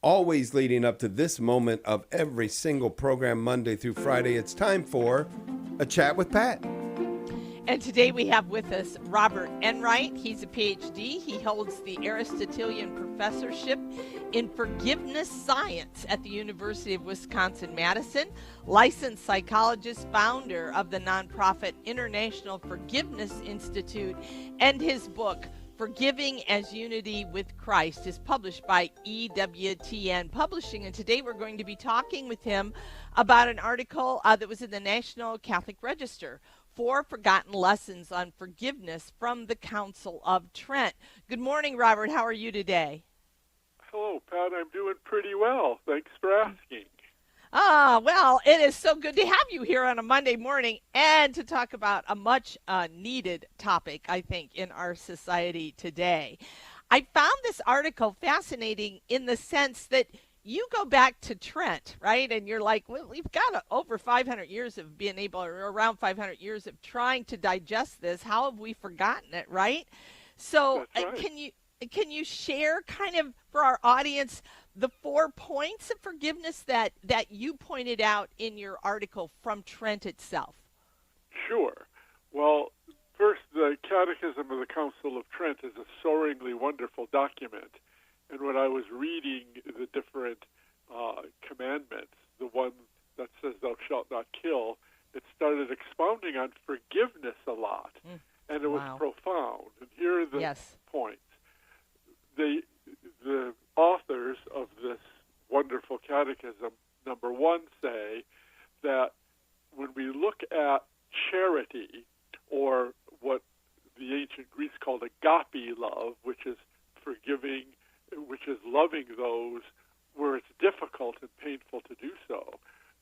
always leading up to this moment of every single program, Monday through Friday. It's time for A Chat with Pat. And today we have with us Robert Enright. He's a PhD. He holds the Aristotelian Professorship in Forgiveness Science at the University of Wisconsin-Madison, licensed psychologist, founder of the nonprofit International Forgiveness Institute, and his book, Forgiving as Unity with Christ, is published by EWTN Publishing. And today we're going to be talking with him about an article that was in the National Catholic Register, 4 Forgotten Lessons on Forgiveness from the Council of Trent. Good morning, Robert. How are you today? Hello, Pat. I'm doing pretty well. Thanks for asking. Well, it is so good to have you here on a Monday morning and to talk about a much needed topic, I think, in our society today. I found this article fascinating in the sense that you go back to Trent, right? And you're like, well, we've got over 500 years of being able, or around 500 years of trying to digest this. How have we forgotten it, right? So That's right. can you share kind of for our audience the 4 points of forgiveness that you pointed out in your article from Trent itself? Sure. Well, first, the Catechism of the Council of Trent is a soaringly wonderful document. And when I was reading the different commandments, the one that says thou shalt not kill, it started expounding on forgiveness a lot. And it was profound. And here are the points. The authors of this wonderful catechism, number one, say that when we look at charity, or what the ancient Greeks called agape love, which is forgiving, which is loving those where it's difficult and painful to do so,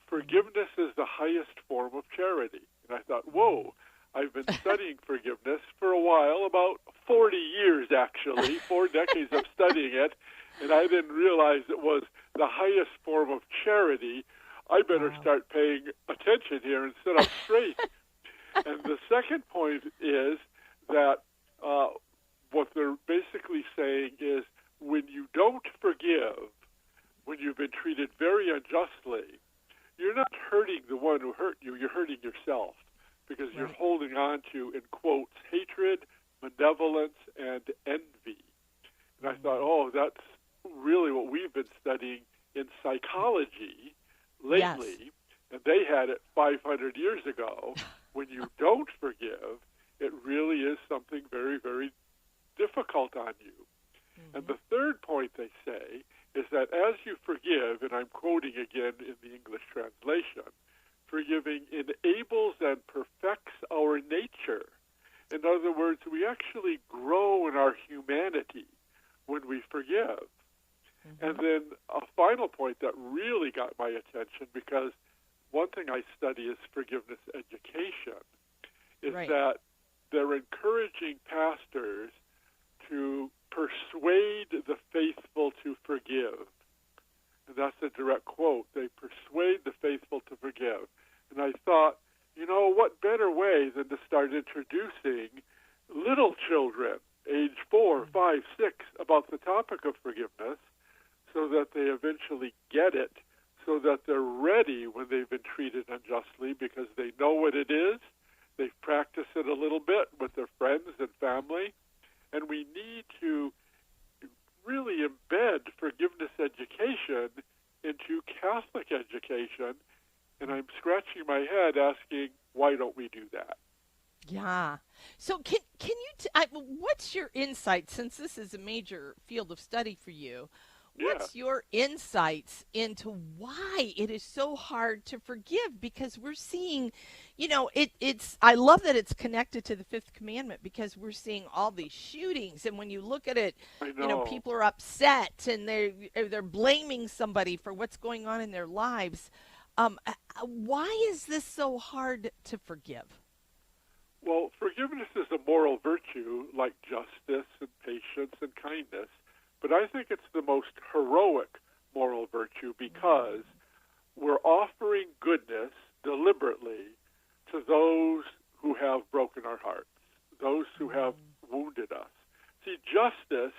forgiveness is the highest form of charity. And I thought, whoa, I've been studying forgiveness for a while, about 40 years actually, 4 decades of studying it, and I didn't realize it was the highest form of charity. I better start paying attention here and sit up straight. And the second point is that what they're basically saying is when you don't forgive, when you've been treated very unjustly, you're not hurting the one who hurt you, you're hurting yourself, because you're holding on to, in quotes, hatred, malevolence, and envy. And I thought, oh, that's really what we've been studying in psychology lately, and they had it 500 years ago. When you don't forgive, it really is something very, very difficult on you. And the third point they say is that as you forgive, and I'm quoting again in the English translation, forgiving enables and perfects our nature. In other words, we actually grow in our humanity when we forgive. And then a final point that really got my attention, because one thing I study is forgiveness education, is that they're encouraging pastors to persuade the faithful to forgive. And that's a direct quote. They persuade the faithful to forgive. And I thought, you know, what better way than to start introducing little children, age 4, 5, 6, about the topic of forgiveness, so that they eventually get it, so that they're ready when they've been treated unjustly, because they know what it is. They've practiced it a little bit with their friends and family. And we need to really embed forgiveness education into Catholic education. And I'm scratching my head asking, why don't we do that? Yeah. So can you, what's your insight, since this is a major field of study for you, what's your insights into why it is so hard to forgive? Because we're seeing, you know, it's, I love that it's connected to the 5th commandment, because we're seeing all these shootings. And when you look at it, you know, people are upset and they're blaming somebody for what's going on in their lives. Why is this so hard to forgive? Well, forgiveness is a moral virtue like justice and patience and kindness. But I think it's the most heroic moral virtue, because we're offering goodness deliberately to those who have broken our hearts, those who have wounded us. See, justice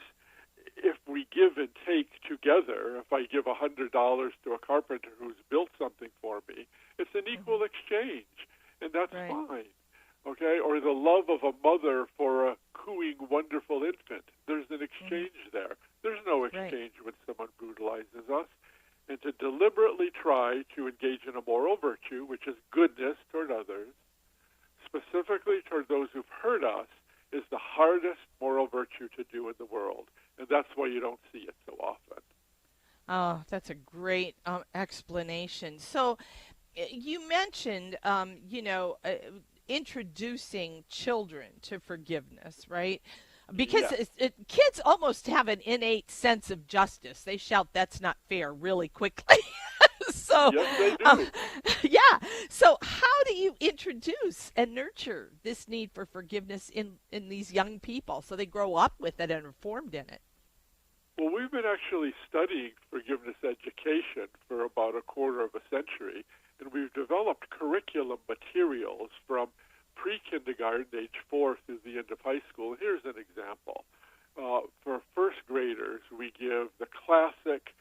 if we give and take together, if I give $100 to a carpenter who's built something for me, it's an equal exchange, and that's fine. Okay? Or the love of a mother for a cooing, wonderful infant. There's an exchange there. There's no exchange when someone brutalizes us. And to deliberately try to engage in a moral virtue, which is goodness toward others, specifically toward those who've hurt us, is the hardest moral virtue to do in the world. And that's why you don't see it so often. Oh, that's a great explanation. So you mentioned, introducing children to forgiveness, right? Because kids almost have an innate sense of justice. They shout, "That's not fair," really quickly. So, yes, they do. So how do you introduce and nurture this need for forgiveness in these young people so they grow up with it and are formed in it? Well, we've been actually studying forgiveness education for about a quarter of a century, and we've developed curriculum materials from pre-kindergarten, age 4, through the end of high school. Here's an example. For first graders, we give the classic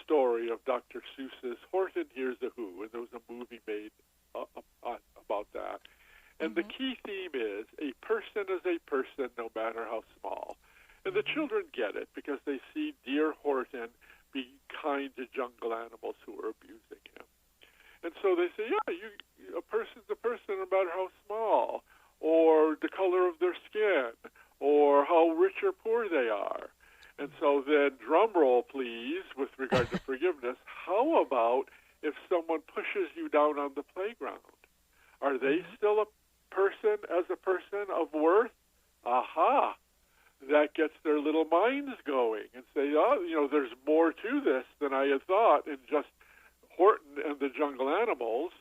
story of Dr. Seuss's Horton Hears a Who, and there was a movie made about that. And the key theme is a person is a person no matter how small. And the children get it because they see dear Horton be kind to jungle animals who are abusing him. And so they say, a person's a person no matter how small, or the color of their skin, or how rich or poor they are. And so then, drum roll, please, with regard to forgiveness, how about if someone pushes you down on the playground? Are they still a person as a person of worth? Aha! That gets their little minds going and say, there's more to this than I had thought, and just Horton and the jungle animals,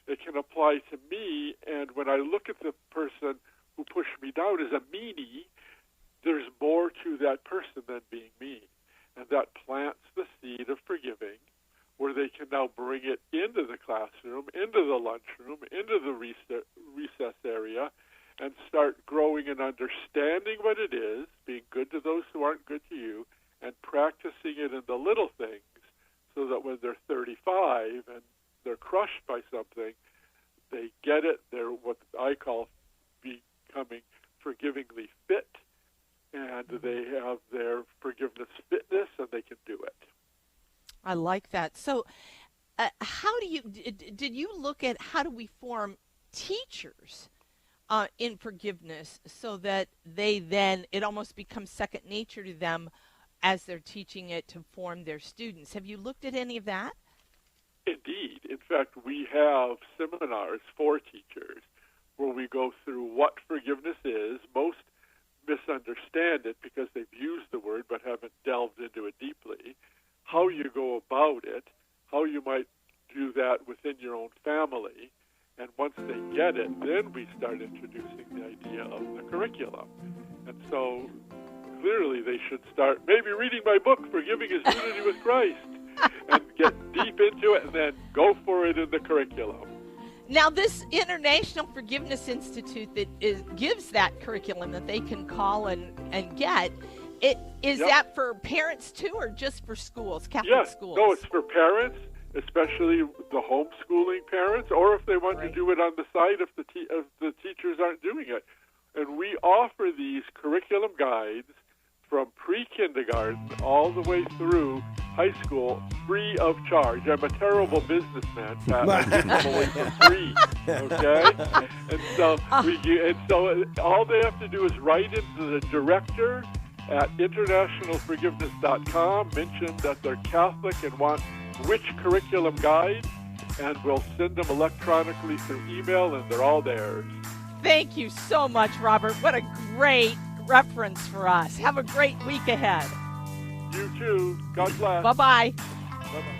it can apply to me, and when I look at the person who pushed me down as a meanie, there's more to that person than being mean. And that plants the seed of forgiving, where they can now bring it into the classroom, into the lunchroom, into the recess area, and start growing and understanding what it is, being good to those who aren't good to you, and practicing it in the little things, so that when they're 35 and they're crushed by something, they get it. They're what I call becoming forgivingly fit, and they have their forgiveness fitness, and they can do it. I like that. So did you look at how do we form teachers in forgiveness so that it almost becomes second nature to them as they're teaching it to form their students? Have you looked at any of that? Indeed. In fact, we have seminars for teachers where we go through what forgiveness is. Most misunderstand it because they've used the word but haven't delved into it deeply, how you go about it, how you might do that within your own family, and once they get it, then we start introducing the idea of the curriculum. And so clearly they should start maybe reading my book, Forgiving His Unity with Christ, and get deep into it and then go for it in the curriculum. Now, this International Forgiveness Institute that gives that curriculum that they can call and get, is that for parents too, or just for schools, Catholic schools? No, it's for parents, especially the homeschooling parents, or if they want to do it on the side if the teachers aren't doing it. And we offer these curriculum guides from pre-kindergarten all the way through high school, free of charge. I'm a terrible businessman, Pat. I give them away for free, okay? And so all they have to do is write into the director at internationalforgiveness.com, mention that they're Catholic and want which curriculum guide, and we'll send them electronically through email, and they're all theirs. Thank you so much, Robert. What a great reference for us. Have a great week ahead. You too. God bless. Bye-bye. Bye-bye.